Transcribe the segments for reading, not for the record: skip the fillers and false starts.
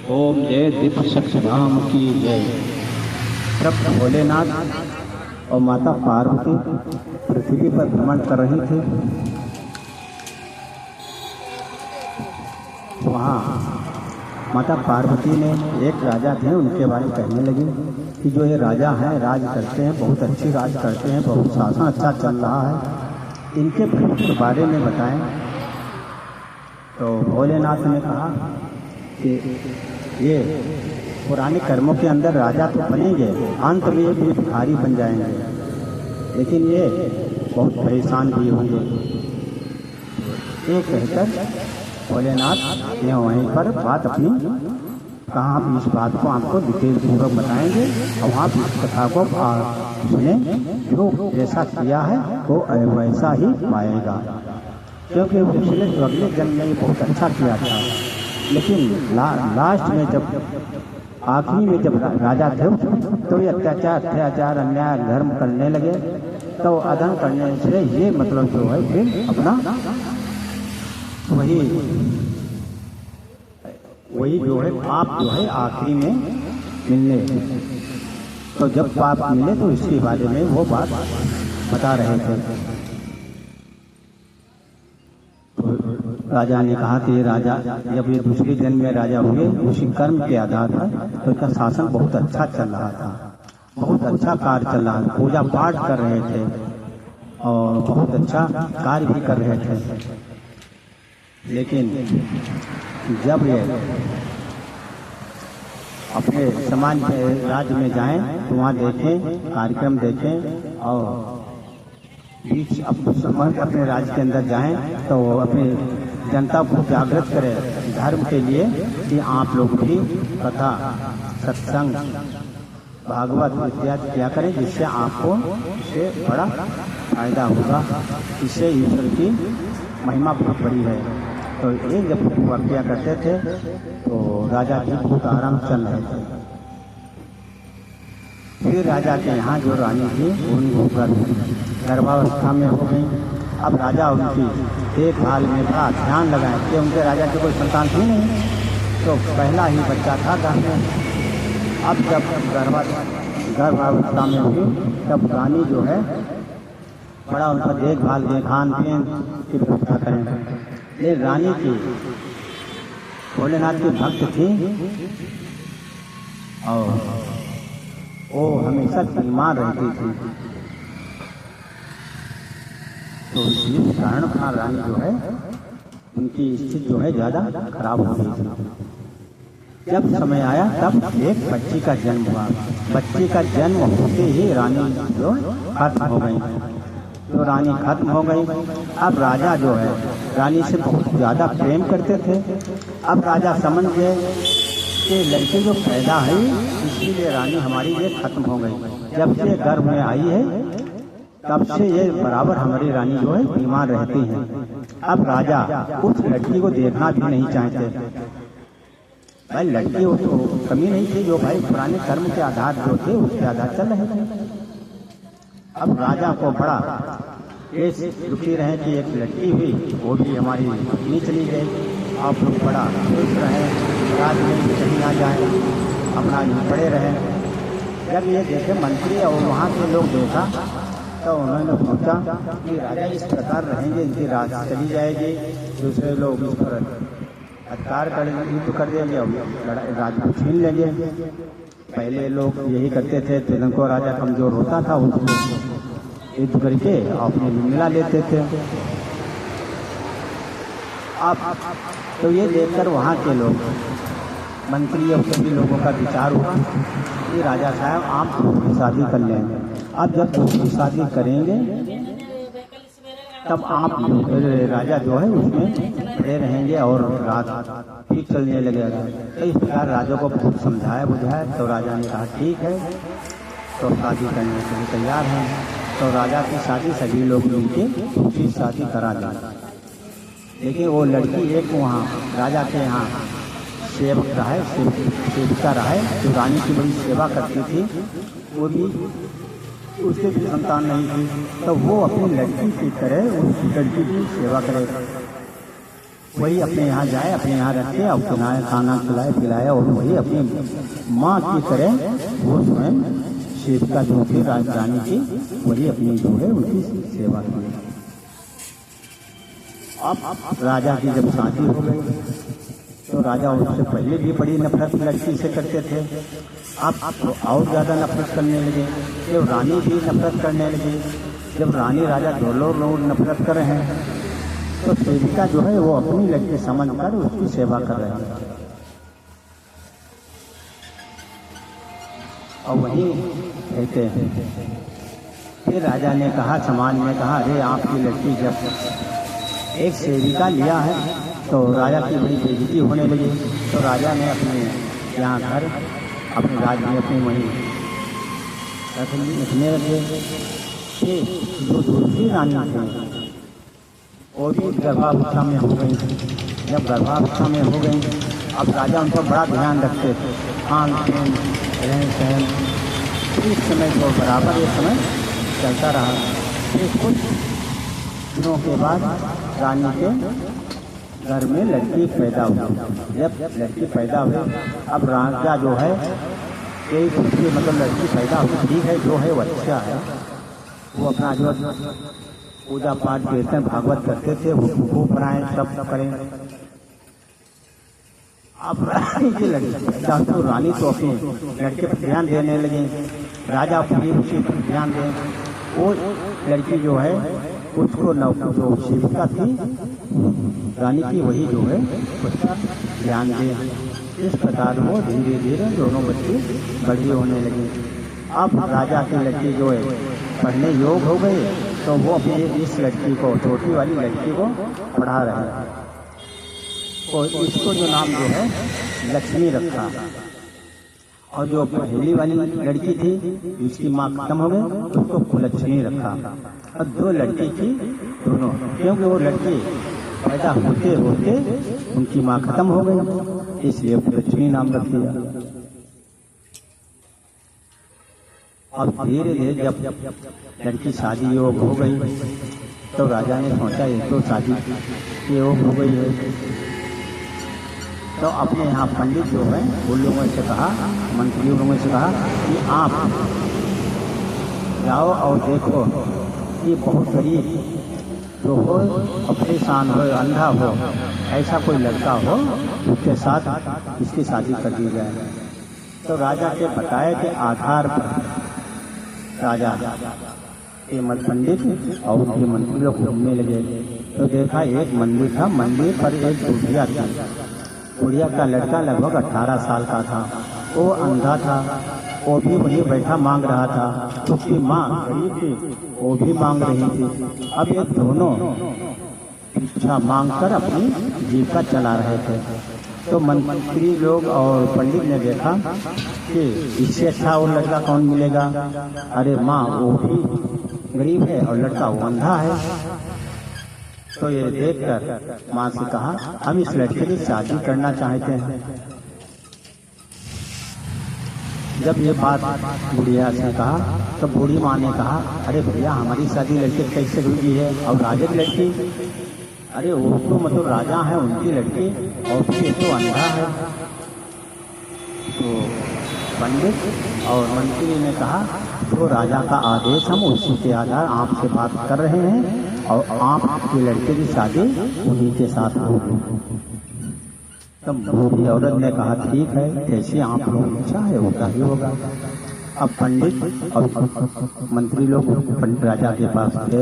ओम जय दिव्य सक्षधाम की जय। प्रभु भोलेनाथ और माता पार्वती पृथ्वी पर भ्रमण कर रही थी। वहाँ माता पार्वती ने एक राजा थे उनके बारे में कहने लगी कि जो ये राजा हैं राज करते हैं, बहुत अच्छी राज करते हैं, बहुत शासन अच्छा चल रहा है, इनके बारे में बताएं। तो भोलेनाथ ने कहा कि ये पुराने कर्मों के अंदर राजा तो बनेंगे, अंत में ये भी भिखारी बन जाएंगे, लेकिन ये बहुत परेशान भी होंगे। ये कहकर भोलेनाथ ने वहीं पर बात अपनी कहाँ भी इस बात को आपको डिटेल पूर्वक बताएंगे और वहाँ भी इस कथा को सुने। जो जैसा किया है वो वैसा ही पाएगा, क्योंकि पिछले अगले जन्म में बहुत अच्छा किया था, लेकिन लास्ट में जब आखिरी में जब राजा थे तो ये अत्याचार अन्याय धर्म करने लगे, तो अधर्म करने से ये मतलब जो है फिर अपना वही जो है पाप जो है आखिरी में मिलने। तो जब पाप मिले तो इसके बारे में वो बात बता रहे थे। राजा ने कहा कि राजा जब ये दूसरे जन्म में राजा हुए उसी कर्म के आधार पर तो इसका शासन बहुत अच्छा चल रहा था, बहुत अच्छा कार्य चल रहा था, पूजा पाठ कर रहे थे और बहुत अच्छा कार्य भी कर रहे थे। लेकिन जब ये अपने समाज में राज्य में जाएं तो वहाँ देखें, कार्यक्रम देखें और बीच अपने राज्य के अंदर जाएं तो अपने जनता को जागृत करें धर्म के लिए कि आप लोग भी कथा सत्संग भागवत इत्यादि किया करें, जिससे आपको इससे बड़ा फायदा होगा, इससे ईश्वर की महिमा बहुत बड़ी है। तो ये जब किया करते थे तो राजा जी बहुत आराम चल रहे थे। फिर राजा के यहाँ जो रानी थी उनकी गर्भावस्था में हो गई। अब राजा उनकी देखभाल में था, ध्यान लगाए कि उनके राजा की कोई संतान थी नहीं, तो पहला ही बच्चा था घर में। अब जब गर्भावस्था में हुई तब रानी जो है बड़ा उनका देखभाल खान पीन की व्यवस्था करें। ये रानी की भोलेनाथ की भक्त थी और वो हमेशा बीमार रहती थी, तो इस कारण अपना रानी जो है उनकी स्थिति जो है ज्यादा खराब हो गई थी। जब समय आया तब एक बच्ची का जन्म हुआ। बच्ची का जन्म होते ही रानी जो खत्म हो गई। तो रानी खत्म हो गई। अब राजा जो है रानी से बहुत ज्यादा प्रेम करते थे। अब राजा समझ गए कि लड़की जो पैदा है इसीलिए रानी हमारी ये खत्म हो गई। जब से गर्भ में आई है तब से ये बराबर हमारी रानी जो है बीमार रहती है। अब राजा उस लड़की को देखना भी नहीं चाहते। भाई लड़की हो तो कमी नहीं थी, जो भाई पुराने कर्म के आधार जो थे उसके आधार चल रहे थे। अब राजा को बड़ा दुखी रहे कि एक लड़की हुई वो भी हमारी नहीं चली गई। आप लोग बड़ा खुश रहे, रात में कहीं ना जाए, अपना पड़े रहे। जब ये देखे मंत्री और वहाँ के लोग देखा तो उन्होंने सोचा कि राजा इस प्रकार रहेंगे, इनकी राज चली जाएगी, दूसरे लोग इस पर अधिकार युद्ध कर देंगे और राज को छीन लेंगे। पहले लोग यही करते थे, तो जिनको राजा कमजोर होता था उसको युद्ध करके अपने मिला लेते थे। अब तो ये देखकर वहाँ के लोग मंत्री और सभी लोगों का विचार हुआ कि राजा साहब आप दूसरी शादी कर लेंगे। अब जब दूसरी शादी करेंगे तब आप राजा जो है उसमें खड़े रहेंगे और रात ठीक चलने लगेगा। तो इस प्रकार राजा को बहुत समझाया बुझाया। तो राजा ने कहा ठीक है, तो शादी करने के लिए तैयार हैं। तो राजा की शादी सभी लोग मिलके दूसरी शादी करा दें। लेकिन वो लड़की एक वहाँ राजा के यहाँ सेवक रहा है, सेविका रहा है, जो रानी की बड़ी सेवा करती थी, वो भी उसके भी संतान नहीं थी। तो वो अपनी लड़की की तरह उस लड़की की सेवा करे। वही अपने यहाँ जाए, अपने यहाँ रखे और खिलाए, खाना खिलाए पिलाए, और वही अपनी माँ की तरह वो स्वयं सेविका जो थी राजधानी की, वही अपनी जो है उनकी सेवा की। अब राजा की जब शादी हो गई तो राजा उससे पहले भी बड़ी नफरत लड़की से करते थे, अब तो और ज्यादा नफरत करने लगे। जब रानी भी नफरत करने लगी, जब रानी राजा दोनों लोग नफरत कर रहे हैं, तो सेविका जो है वो अपनी लड़की समझकर उसकी सेवा कर रहे हैं। और वही कहते हैं, फिर राजा ने कहा, समाज ने कहा, अरे आपकी लड़की जब एक सेविका लिया है तो राजा की बड़ी बेइज्जती होने लगी। तो राजा ने अपने यहाँ घर, अपने राज्य में अपनी वहीं रखने लगे कि जो दूसरी रानी थी वो भी गर्भावस्था में हो गई। जब गर्भावस्था में हो गई, अब राजा उन पर बड़ा ध्यान रखते थे, खान पीन रहन सहन। इस समय तो बराबर ये समय चलता रहा। फिर कुछ दिनों के बाद रानी के घर में लड़की पैदा हुई। जब लड़की पैदा हुई, अब राजा जो है यही सोचिए, मतलब लड़की पैदा हुई, ठीक है, जो है वो अच्छा है, वो अपना जो पूजा पाठ कीर्तन भागवत करते थे, वो खूब बनाए, सब करें। अब रानी की लड़की, तो रानी तो अपने लड़के पर ध्यान देने लगे, राजा अपनी उसी पर ध्यान दें। वो लड़की जो है उसको जो सेविका थी रानी की, वही जो है उसका ध्यान दे। इस प्रकार वो धीरे धीरे दोनों बच्चे बड़ी होने लगे। अब राजा की लड़की जो है पढ़ने योग्य हो गई, तो वो अपनी इस लड़की को, छोटी वाली लड़की को पढ़ा रहे हैं। और इसको जो नाम जो है लक्ष्मी रखा, और जो पहली वाली लड़की थी जिसकी माँ खत्म हो गई, उसको कुलक्ष्मी रखा। और दो लड़की थी दोनों, क्योंकि वो लड़की पैदा होते होते उनकी माँ खत्म हो गई, इसलिए कुलक्ष्मी नाम रख दिया। अब धीरे धीरे जब लड़की शादी योग हो गई, तो राजा ने सोचा ये तो शादी योग हो गई है, तो अपने यहाँ पंडित जो है उन लोगों से कहा, मंत्री लोगों से कहा कि आप जाओ और देखो कि बहुत गरीब जो हो, परेशान हो, अंधा हो, ऐसा कोई लड़का हो, उसके साथ इसकी शादी कर दी जाए। तो राजा के बताए के आधार पर राजा के पंडित और उनके मंत्री लोग घूमने लगे। तो देखा एक मंदिर था, मंदिर पर एक बुढ़िया थी। बुढ़िया का लड़का लगभग 18 साल का था, वो अंधा था, वो भी वहीं बैठा मांग रहा था। उसकी माँ गरीब थी, वो भी मांग रही थी। अब ये दोनों भिक्षा मांगकर अपनी जीविका चला रहे थे। तो मंत्री लोग और पंडित ने देखा कि इससे अच्छा वो लड़का कौन मिलेगा। अरे माँ वो भी गरीब है और लड़का वो अंधा है। तो ये देखकर माँ से कहा, हम इस लड़के की शादी करना चाहते हैं। जब ये बात बुढ़िया से कहा, तो बूढ़ी माँ ने कहा, अरे भैया हमारी शादी लड़के कैसे हुई है, और राजा की लड़की, अरे वो तो मतलब राजा है उनकी लड़की, और उसके तो अंधा है। तो पंडित और मंत्री ने कहा, तो राजा का आदेश, हम उसी के आधार आपसे बात कर रहे हैं, और आपके लड़के की शादी उन्हीं के साथ होगी। तब बूढ़ी औरत ने कहा, ठीक है, जैसे आप लोग इच्छा है होगा ही होगा। अब पंडित और मंत्री लोग पंडित राजा के पास थे।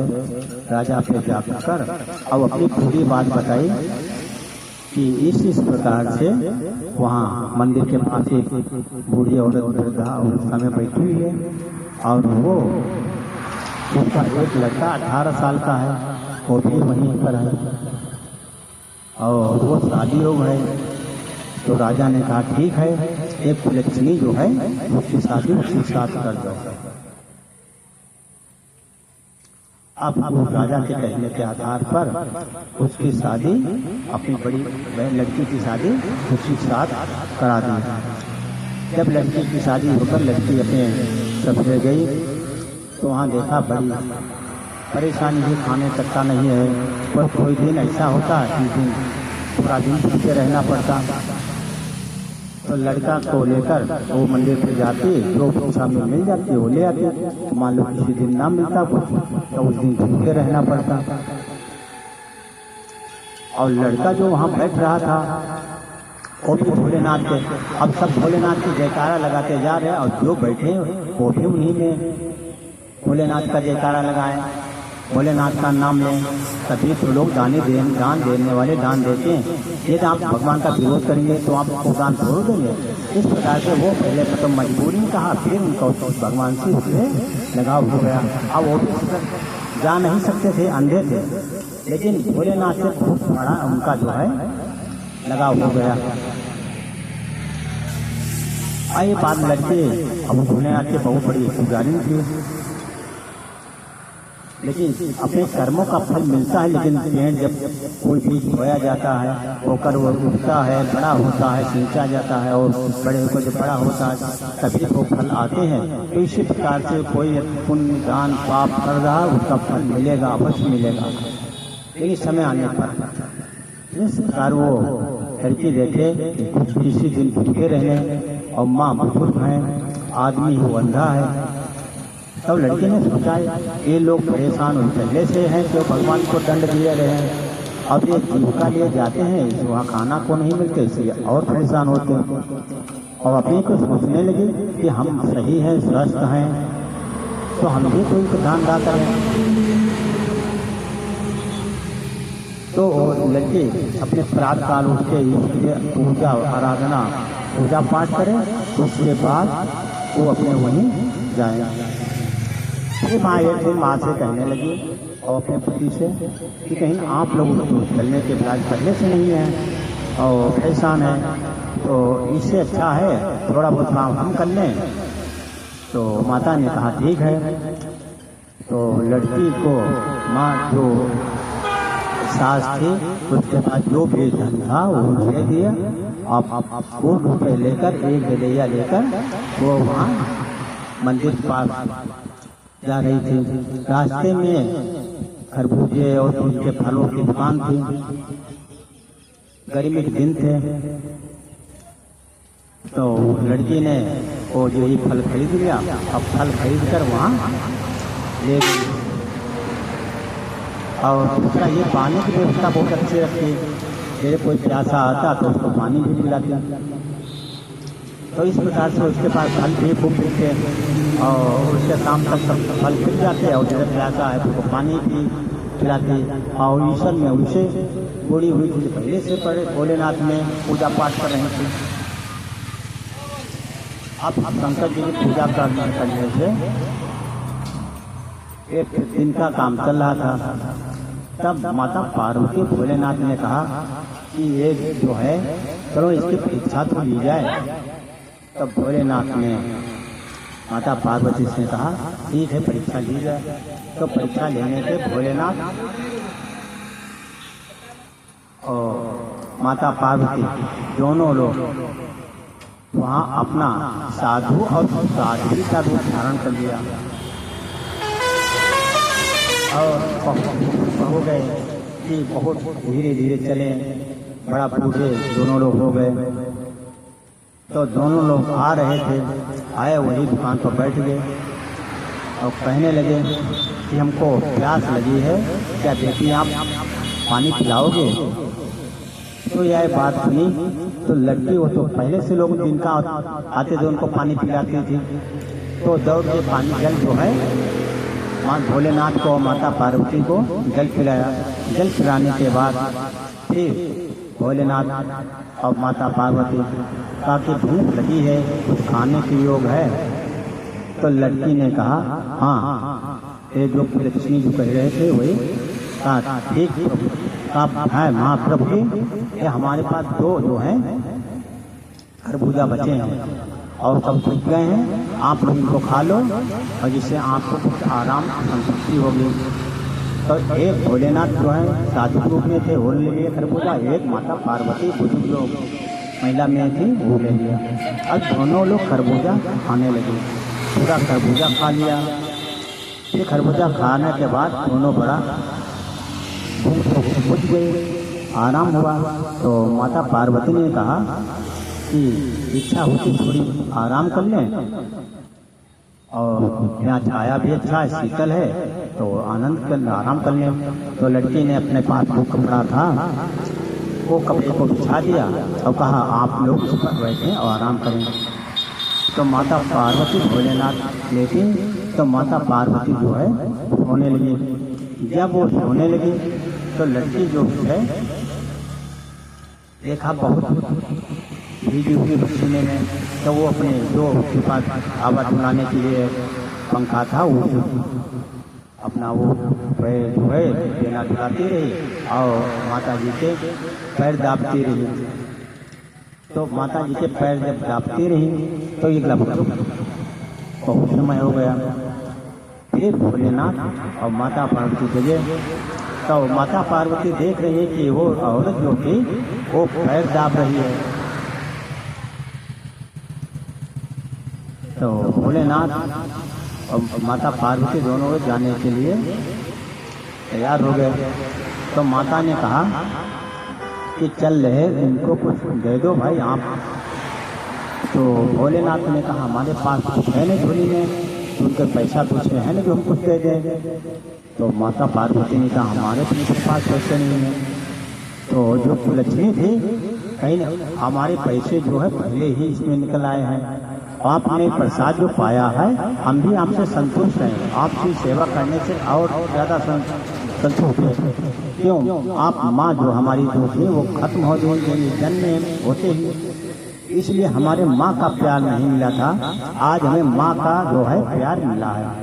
राजा पे जाकर अब अपनी पूरी बात बताई कि इस प्रकार से वहाँ मंदिर के पास एक बूढ़ी औरत वृद्धा अवस्था में बैठी हुई है, और वो उसका एक लड़का 18 साल का है, वो भी वहीं पर है, और वो शादी हो गए। तो राजा ने कहा, ठीक है, एक कुलक्ष्मी जो है उसकी शादी उसके साथ कर दो। अब वो राजा के कहने के आधार पर उसकी शादी, अपनी बड़ी बहन लड़की की शादी उसके साथ करा दी। जब लड़की की शादी होकर लड़की अपने ससुर गई, तो वहाँ देखा बड़ी परेशानी है, खाने तक का नहीं है। पर कोई दिन ऐसा होता है, जिस दिन पूरा दिन भूखे रहना पड़ता। तो लड़का को लेकर वो मंदिर पे जाती, जो पैसा में मिल जाती वो ले आती। मान लो किसी दिन ना मिलता कुछ तो उस दिन भूखे रहना पड़ता। और लड़का जो वहाँ बैठ रहा था वो भी भोलेनाथ के, अब सब भोलेनाथ की जयकारा लगाते जा रहे हैं और जो बैठे वो भी उन्हीं में भोलेनाथ का जयकारा लगाए, भोलेनाथ का नाम लें। तभी तो लोग दान देने वाले दान देते हैं। ये तो आप भगवान का विरोध करेंगे तो आप उसको दान छोड़ देंगे। इस प्रकार से वो पहले तो मजबूरी में कहा, फिर उनका भगवान से उससे लगाव हो गया। अब वो भी जा नहीं सकते थे, अंधे थे, लेकिन भोलेनाथ से बहुत बड़ा उनका जो है लगाव हो गया। आई बात लड़के अब भोलेनाथ के बहुत बड़ी पुजारी थी, लेकिन अपने कर्मों का फल मिलता है। लेकिन पेड़ जब कोई बीज बोया जाता है, होकर वो उगता है, बड़ा होता है, सींचा जाता है और बड़े होकर जब बड़ा होता है तभी वो फल आते हैं। तो इसी प्रकार से कोई पुण्य दान पाप कर रहा है उसका फल मिलेगा, अवश्य मिलेगा, लेकिन समय आने पर। इस प्रकार वो लड़की देखे किसी दिन भूखे रहने और माँ बुजुर्ग हैं, आदमी वो अंधा है। तब लड़के ने सोचा ये लोग परेशान हो पहले से हैं जो भगवान को दंड दिए रहे हैं, अब ये जीविका लिए जाते हैं, वहाँ खाना को नहीं मिलते, इसलिए और परेशान होते हैं। और अपने को सोचने लगे कि हम सही हैं, स्वस्थ हैं, तो हम भी कोई प्रधान दाता हैं। तो लड़के अपने प्रातः काल उठ के पूजा आराधना पूजा पाठ करें, उसके बाद वो अपने वहीं जाए। फिर माँ से कहने लगी और अपने पति से कि कहीं आप लोग तो चलने के इलाज पहले से नहीं है और परेशान है, तो इससे अच्छा है थोड़ा बहुत काम हम कर लें। तो माता ने कहा ठीक है। तो लड़की को माँ जो सास थी उसके बाद जो भी धन था वो दे दिया। आप वो रुपये लेकर एक गलिया लेकर वो वहाँ मंदिर पास जा रही थी। रास्ते में खरबूजे और उनके फलों की दुकान थी, गर्मी के दिन थे। तो लड़की ने वो जो ही फल खरीद लिया। अब फल खरीद कर वहाँ ले गई। और दूसरा ये पानी की व्यवस्था बहुत अच्छी रखी, मेरे कोई प्यासा आता तो उसको पानी भी पिलाती। तो इस प्रकार से उसके पास फल भी खूब मिलते और उसके शाम तक सब फल मिल जाते हैं और जब प्यासा है तो उसको पानी भी पिलाती। और ईश्वर में उनसे बूढ़ी हुई थी, पहले से पड़े भोलेनाथ में पूजा पाठ कर रही थी। अब शंकर जी की पूजा करने से एक दिन का काम चल रहा था। तब माता पार्वती भोलेनाथ ने कहा कि ये जो है चलो इसकी परीक्षा तो ली जाए। तब भोलेनाथ ने माता पार्वती से कहा ठीक है परीक्षा ली जाए। तो परीक्षा लेने के भोलेनाथ और माता पार्वती दोनों लोग वहाँ अपना साधु और साध्वी का रूप धारण कर लिया और हो गए कि बहुत धीरे धीरे चले, बड़ा बूढ़े दोनों लोग हो गए। तो दोनों लोग आ रहे थे, आए वही दुकान पर बैठ गए और कहने लगे कि हमको प्यास लगी है, क्या बेटी आप पानी पिलाओगे? तो यह बात सुनी तो लड़की वो तो पहले से लोग जिनका आते थे उनको पानी पिलाती थी। तो दौड़ के पानी जल जो है माँ भोलेनाथ को माता पार्वती को जल पिलाया। जल पिलाने के बाद फिर भोलेनाथ और माता पार्वती कहा कि भूख लगी है, कुछ खाने के योग है। तो लड़की ने कहा हाँ, ये जो लक्ष्मी जो कह रहे थे वही कहा ठीक है महाप्रभु, ये हमारे पास दो जो है खरबूजा बचे हैं और सब सूख गए हैं, आप लोग इनको खा लो और जिससे आपको कुछ आराम संतुष्टि होगी। तो एक भोलेनाथ जो है साधु रूप में थे वो ले लिए खरबूजा, एक माता पार्वती बुजुर्ग लोग महिला में थी वो ले लिया। अब दोनों लोग खरबूजा खाने लगे, पूरा खरबूजा खा लिया। फिर खरबूजा खाने के बाद दोनों बड़ा भूख तो बुझ गई, आराम हुआ तो माता पार्वती ने कहा कि इच्छा होती थोड़ी आराम कर लें, और यहाँ छाया भी अच्छा है, शीतल है, तो आराम कर लें। तो लड़की ने अपने पास वो कपड़ा था, वो कपड़े को बिछा दिया और कहा आप लोग इस पर बैठें और आराम करें। तो माता पार्वती भोलेनाथ लेके, तो माता पार्वती जो है सोने लगी। जब वो सोने लगी तो लड़की जो है देखा बहुत भीगी हुई पसीने में, तो वो अपने जो उसके पास आवाज सुनाने के लिए पंखा था वो अपना वो जो है देना दिखाती रही और माता जी के पैर दाबती रही। तो माता जी के पैर जब दाबती रही तो ये लगभग बहुत समय हो गया। फिर भोलेनाथ और माता पार्वती जगे, तो माता पार्वती देख रही है कि वो औरत जो थी वो पैर दाब रही है। तो भोलेनाथ और माता पार्वती दोनों जाने के लिए तैयार हो गए। तो माता ने कहा कि चल रहे इनको कुछ दे दो भाई आप। तो भोलेनाथ ने कहा हमारे पास कुछ है नहीं झोली में, उनके पैसा कुछ है नहीं जो हम कुछ दे दें। तो माता पार्वती ने कहा हमारे पास पैसे नहीं है। तो जो लक्ष्मी थी कहीं ना हमारे पैसे जो है पहले ही इसमें निकल आए हैं, आपने प्रसाद जो पाया है हम भी आपसे संतुष्ट हैं, आपकी सेवा करने से और ज़्यादा संतुष्ट है। क्यों? आप माँ जो हमारी जो थी वो खत्म हो गई जन्म होते ही, इसलिए हमारे माँ का प्यार नहीं मिला था, आज हमें माँ का जो है प्यार मिला है।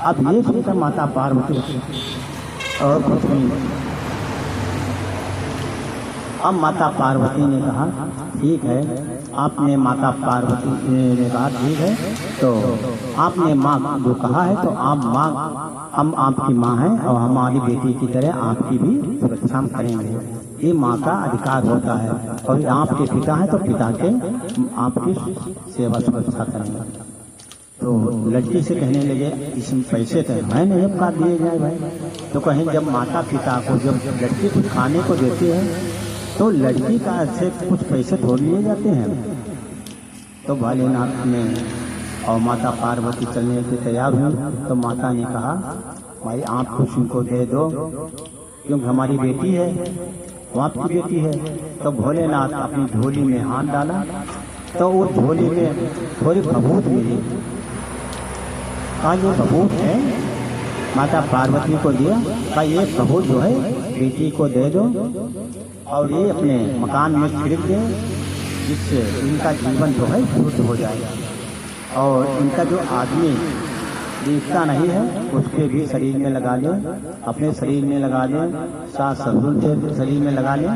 अब ये सुनकर माता पार्वती और कुछ नहीं। अब माता पार्वती ने कहा ठीक है, आपने माता पार्वती ने कहा ठीक है, तो आपने माँ जो कहा है तो आप माँ, हम आपकी माँ हैं और हमारी बेटी की तरह आपकी भी सुरक्षा करेंगे। ये माँ का अधिकार होता है, और आपके पिता हैं तो पिता के आपकी सेवा सुरक्षा करेंगे। तो लड़की से कहने लगे इसमें पैसे तो है नहीं, अब का दिए जाए भाई। तो कहें जब माता पिता को जब लड़की कुछ खाने को देते हैं तो लड़की का से कुछ पैसे थोड़ लिए जाते हैं। तो भोलेनाथ ने और माता पार्वती चलने के तैयार हुई। तो माता ने कहा भाई आप कुछ उनको दे दो, क्योंकि हमारी बेटी है, वो आपकी बेटी है। तो भोलेनाथ अपनी झोली में हाथ डाला तो वो झोली में थोड़ी भभूत मिली। ये भभूत है, माता पार्वती को दिया, का ये भभूत जो है बेटी को दे दो और ये अपने मकान में छिड़क दे, जिससे इनका जीवन जो है शुद्ध हो जाएगा। और इनका जो आदमी दिखता नहीं है उसके भी शरीर में लगा ले, अपने शरीर में लगा ले, सास ससुर के शरीर में लगा ले,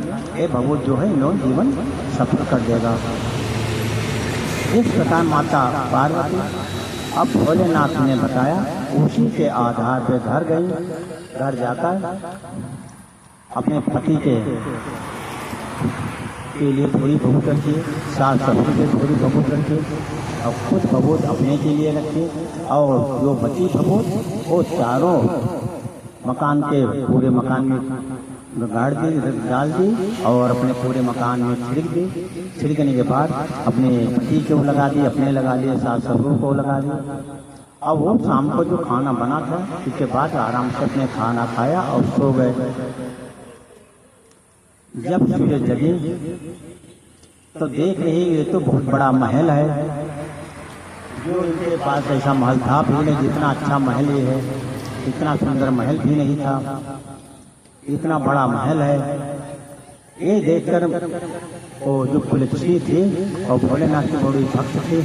ये भभूत जो है इन जीवन सफल कर देगा। इस प्रकार माता पार्वती अब भोलेनाथ ने बताया, उसी के आधार पर घर गई। घर जाकर अपने पति के लिए थोड़ी भभूत रखी, सास ससुर के थोड़ी भभूत रखी और कुछ भभूत अपने के लिए रखी, और जो बची भभूत वो चारों मकान के पूरे मकान में गाड़ दी, डाल दी और अपने पूरे मकान में छिड़क दी। छिड़कने के बाद अपने पति को लगा दी, अपने लगा लिए, सास ससुर को लगा दी। अब वो शाम को जो खाना बना था उसके बाद आराम से अपने खाना खाया और सो गए। जब सूर्य जगे तो देख रही ये तो बहुत बड़ा महल है, जो इनके पास ऐसा महल था भी नहीं, जितना अच्छा महल ये है, इतना सुंदर महल भी नहीं था, इतना बड़ा महल है। ये देखकर वो जो कुलच्छी थी और भोलेनाथ की बड़ी भक्त थी,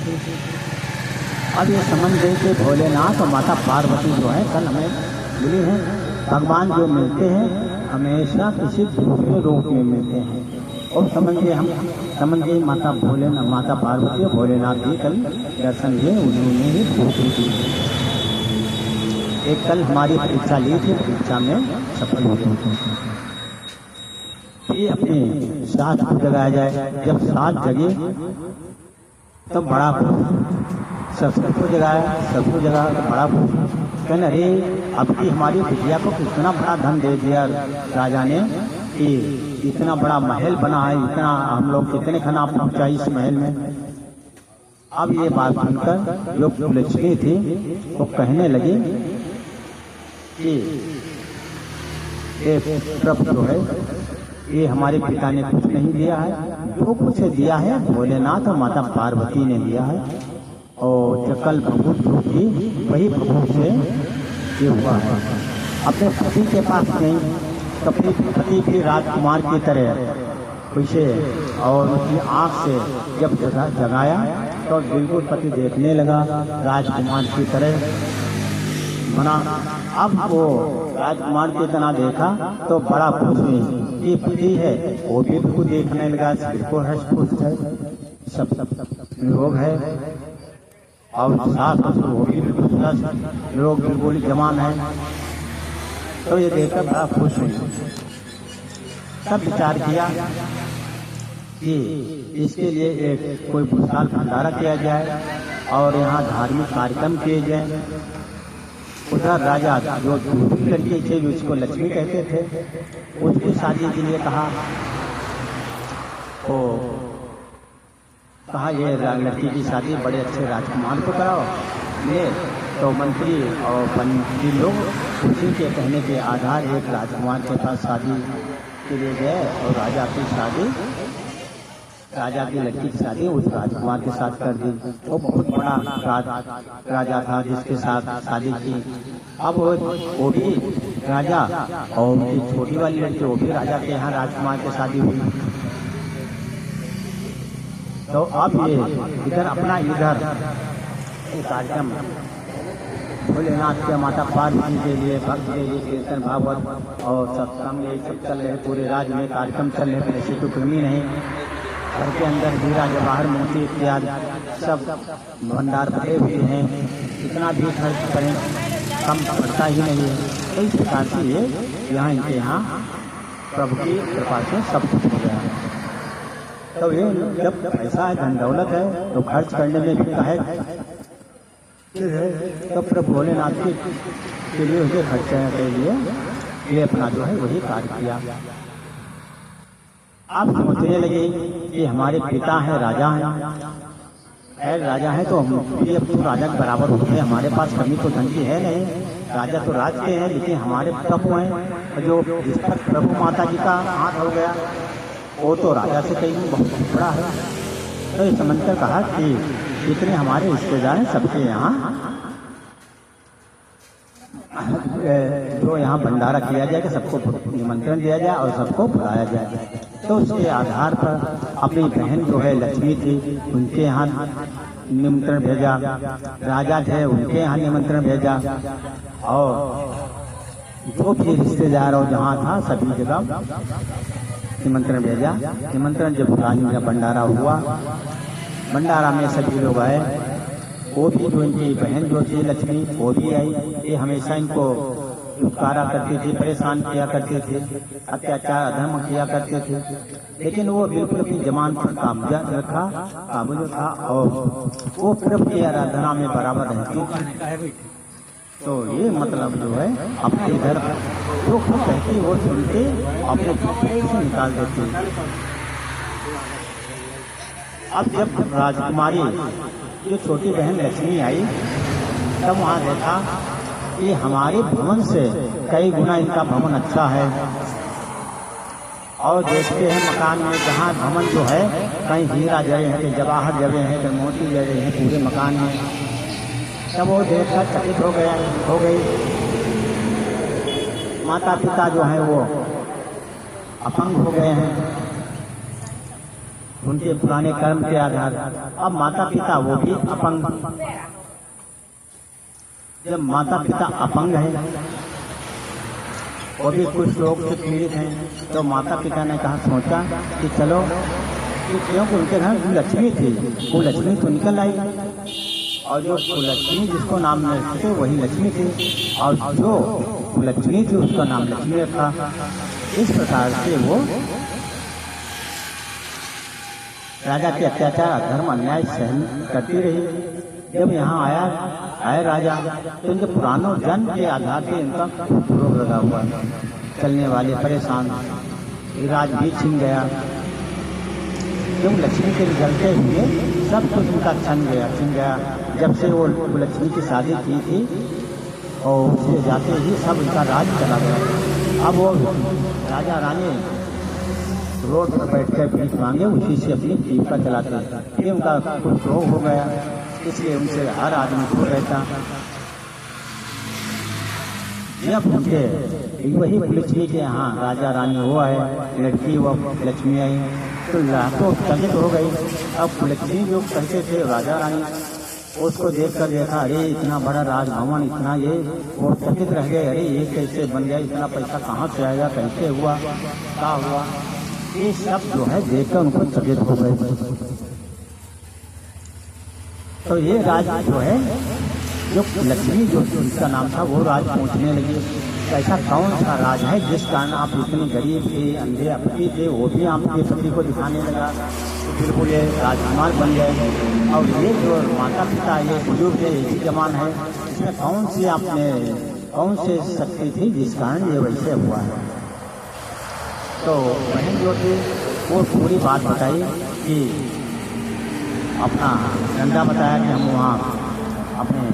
अब ये समझ गए कि भोलेनाथ और माता पार्वती जो है कल हमें मिली हैं। भगवान जो मिलते हैं हमेशा किसी दूसरे रूप में मिलते हैं, और समझ गए माता पार्वती और भोलेनाथ जी कल दर्शन दिए, उन्होंने ही पूछी थी। एक कल हमारी परीक्षा ली थी, परीक्षा में सफल हो गए। ये अपने साथ को जगाया जाए, जब साथ जगे तब तो बड़ा ससुर को जगाया, ससुर जगा तो बड़ा कहना अरे अब की हमारी बिटिया को कितना बड़ा धन दे दिया राजा ने, कि इतना बड़ा महल बना है, इतना हम लोग कितने खाना पहुंचा इस महल में। अब ये बात सुनकर जो लक्ष्मी थी वो कहने लगी कि ये प्रभु जो है ये हमारे पिता ने कुछ नहीं दिया है, जो कुछ दिया है भोलेनाथ और माता पार्वती ने दिया है, और जकल प्रभु जो थी वही प्रभु से ये हुआ है। अपने पति के पास नहीं, अपने पति की राजकुमार की तरह वैसे, और उसकी आँख से जब जगाया तो बिल्कुल पति देखने लगा राजकुमार की तरह बना। अब वो राजकुमार की तरह देखा तो बड़ा खुश हुई, ये पति है वो भी उसको देखने लगा, सिर को हर्ष खुश है, सब लोग है, और सास ससुर वो भी खुश, लोग बिल्कुल जवान है। तो ये देखकर बड़ा खुश हुई। तब विचार किया कि इसके लिए एक कोई विशाल भंडारा किया जाए और यहाँ धार्मिक कार्यक्रम किए जाए। उधर राजा जो दूसरी लड़की थे जिसको लक्ष्मी कहते थे उसकी शादी के लिए कहा, तो कहा ये लड़की की शादी बड़े अच्छे राजकुमार को कराओ। ये तो मंत्री और पंडित लोग उसी के कहने के आधार एक राजकुमार के पास शादी के लिए गए और राजा की लड़की की शादी उस राजकुमार के साथ कर दी। वो बहुत बड़ा राजा था जिसके साथ शादी की। अब वो भी राजा और उनकी छोटी वाली लड़की वो भी राजा के यहाँ राजकुमार की शादी हुई। तो अब ये इधर अपना कार्यक्रम भोलेनाथ के माता पार्वती के लिए, भक्त के लिए कीर्तन भागवत और सत्संग ये सब चल रहे, पूरे राज्य में कार्यक्रम चल रहे। ऐसी तो कमी नहीं, घर के अंदर हीरा जवाहर मोती इत्यादि सब भंडार भरे हुए हैं, इतना भी खर्च करें कम पड़ता ही नहीं है। तो इस प्रकार से ये यहाँ इनके यहाँ प्रभु की कृपा से सब कुछ हो गया है। तो ये जब पैसा है, धन दौलत है, तो खर्च करने में भी है, तो प्रभु भोलेनाथ के लिए उसे खर्च के लिए ये अपना जो है वही कार्य किया। आप सोचने लगे कि हमारे पिता हैं, राजा हैं, राजा है तो हम भी अब तो राजा के बराबर होते हैं, हमारे पास कमी तो धन की है नहीं। राजा तो राज के हैं, लेकिन हमारे प्रभु हैं, जो जिस पर प्रभु माता जी का हाथ हो गया वो तो राजा से कहीं बहुत बड़ा है। तो इस समझकर कहा कि जितने हमारे रिश्तेदार हैं सबके यहाँ जो यहाँ भंडारा किया जाएगा, सबको निमंत्रण दिया जाए और सबको बुलाया जाए। तो उसके आधार पर अपनी बहन जो है लक्ष्मी थी उनके यहाँ निमंत्रण भेजा, राजा थे उनके यहाँ निमंत्रण भेजा, और जो भी रिश्तेदार और जहाँ था सभी जगह निमंत्रण भेजा। निमंत्रण जब रानी का भंडारा हुआ, भंडारा में सभी लोग आए, वो भी जो इनकी बहन जो थी लक्ष्मी वो भी आई। ये हमेशा इनको उपकारा करती थी, परेशान किया करते थे, अत्याचार अधर्म किया करते थे, लेकिन वो बिल्कुल अपनी जमान पर काबू था और वो प्रभु की आराधना में बराबर रहती। तो ये मतलब जो है अपने घर जो खुद कहती वो सुनते अपने से निकाल देती। अब जब राजकुमारी जो छोटी बहन लक्ष्मी आई तब वहाँ देखा कि हमारे भवन से कई गुना इनका भवन अच्छा है, और देखते हैं मकान में जहाँ भवन जो है कहीं हीरा जड़े हैं, कहीं जवाहर जड़े हैं, कहीं मोती जड़े हैं पूरे मकान में। तब वो देखकर चकित हो गई। माता पिता जो हैं वो अपंग हो गए हैं उनके पुराने कर्म के आधार। अब माता पिता वो भी अपंग। जब माता पिता अपंग है वो भी कुछ लोग से पीड़ित हैं, तो माता पिता ने कहा सोचा कि चलो क्योंकि उनके घर लक्ष्मी थी, वो लक्ष्मी तो निकल आई, और जो लक्ष्मी जिसको नाम रखते वही लक्ष्मी थी, और जो लक्ष्मी थी उसका नाम लक्ष्मी रखा। इस प्रकार से वो राजा के अत्याचार अधर्म अन्याय सहन करती रही। जब यहाँ आए राजा तो इनके पुरानों जन्म के आधार से इनका रोग लगा हुआ, चलने वाले परेशान, राज भी छिन गया। क्यों? लक्ष्मी के जलते हुए सब कुछ उनका छिन गया। जब से वो लक्ष्मी की शादी की थी और उससे जाते ही सब उनका राज चला गया। अब वो राजा रानी रोड पर बैठ कर भीख मांगे, उसी से अपनी जीविका चलाते हैं। ये उनका कुछ रोग हो गया, इसलिए उनसे हर आदमी को रहता। जब उनके वही लक्ष्मी के यहाँ राजा रानी हुआ है, लड़की वो लक्ष्मी आई तो लाखों चकित हो गई। अब लक्ष्मी जो कहते थे राजा रानी, उसको देखकर देखा, अरे इतना बड़ा राजभवन, इतना ये, वो चकित रह गए। अरे ये कैसे बन गया, इतना पैसा कहाँ से आएगा, कैसे हुआ, क्या हुआ, ये सब जो है देखकर उनको चकित हो गए। तो ये राज जो है, जो लक्ष्मी जो जिसका नाम था, वो राज पूछने लगी, ऐसा कौन सा राज है जिस कारण आप इतनी गरीब थे, अंधे अपनी थे, वो भी आपके पति को दिखाने लगा, तो बिल्कुल ये राजकुमार बन गए। और ये जो माता पिता, ये बुजुर्ग है, एक ही जमान है, इसमें कौन से शक्ति थी जिस कारण ये वैसे हुआ है। तो बहन जो थी वो पूरी बात बताई कि अपना धंधा बताया कि हम वहाँ अपने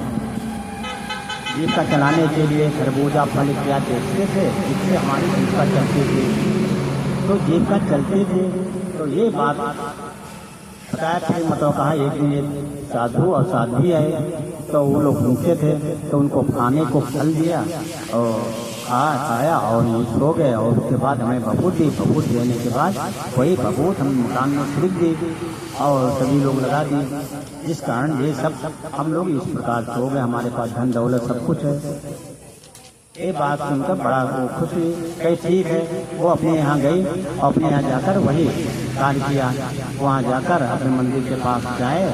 जीविका चलाने के लिए खरबूजा फल इत्यादि बेचते थे, इससे हमारी जीविका चलती थी। तो जीविका चलती थी, तो ये बात बताया। फिर मतलब कहा एक दिन एक साधु और साध्वी आए, तो वो लोग भूखे थे, तो उनको खाने को फल दिया और खाया और ये सो गए। और उसके बाद हमें बबूत दी। बबूत देने के बाद वही बबूत हम मकान में छिड़क दी और सभी लोग लगा दी, जिस कारण ये सब हम लोग इस प्रकार से हो गए, हमारे पास धन दौलत सब कुछ है। ये बात सुनकर बड़ा खुश हुई, कही ठीक है। वो अपने यहाँ गई और अपने यहाँ जाकर वही कार्य किया। वहाँ जाकर अपने मंदिर के पास जाए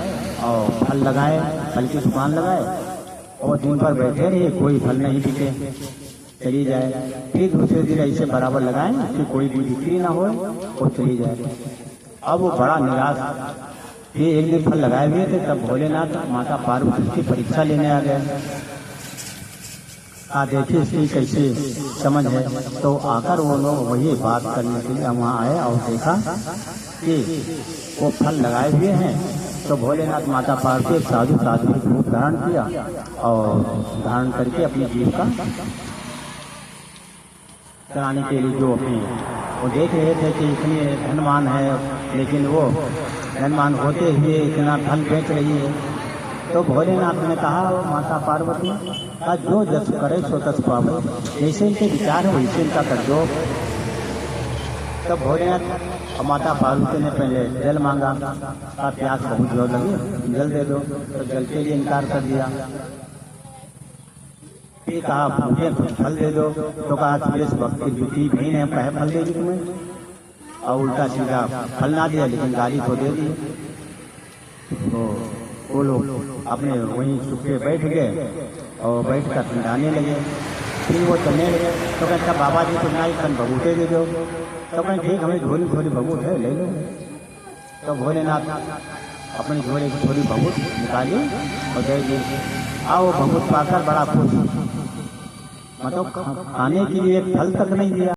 और फल लगाए, फल की दुकान लगाए और दिन भर बैठे रहे, कोई फल नहीं बिके, चली जाए। फिर दूसरे दिन ऐसे बराबर लगाए कि कोई भी बिक्री ना हो और चली जाए। अब वो बड़ा निराश, ये एक दिन फल लगाए हुए थे, तब भोलेनाथ माता पार्वती की परीक्षा लेने आ गए। देखिए इसकी कैसे समझ है। तो आकर वो लोग वही बात करने के लिए वहाँ आए और देखा कि वो फल लगाए हुए हैं। तो भोलेनाथ माता पार्वती साधु साध्वी का रूप धारण किया और धारण करके अपनी जीविका चलाने के लिए जो अपनी वो देख रहे थे कि इतने धनवान है, लेकिन वो धनवान होते हुए इतना फल बेच रही है। तो भोलेनाथ ने कहा, माता पार्वती का जो जस करे सो तस पावे, जैसे इनके विचार है वैसे इनका कर दो। तो भोलेनाथ और माता पार्वती ने पहले जल मांगा, का प्यास बहुत जोर लगी, जल दे दो। तो जल के लिए इनकार कर दिया। फिर कहा मुझे कुछ फल दे दो। तो कहा सुरेश भक्ति द्वितीय बहन है, पहले फल दे दी तुम्हें, और उल्टा सीधा फल ना दिया लेकिन गाली तो दे दी। तो वो लोग अपने वहीं चुपके बैठ गए और बैठ कर ठंडाने लगे। फिर वो चलने लगे। तो कहता बाबा जी कुछ ना कन बबूते दे दो। तो कहें ठीक, हमें झोली थोड़ी बबूत है, ले लो। तो भोलेनाथ अपनी झोली की थोड़ी बबूत निकाली और दे दी। आओ बबूत पाकर बड़ा खुश, मतलब खाने के लिए फल तक नहीं दिया।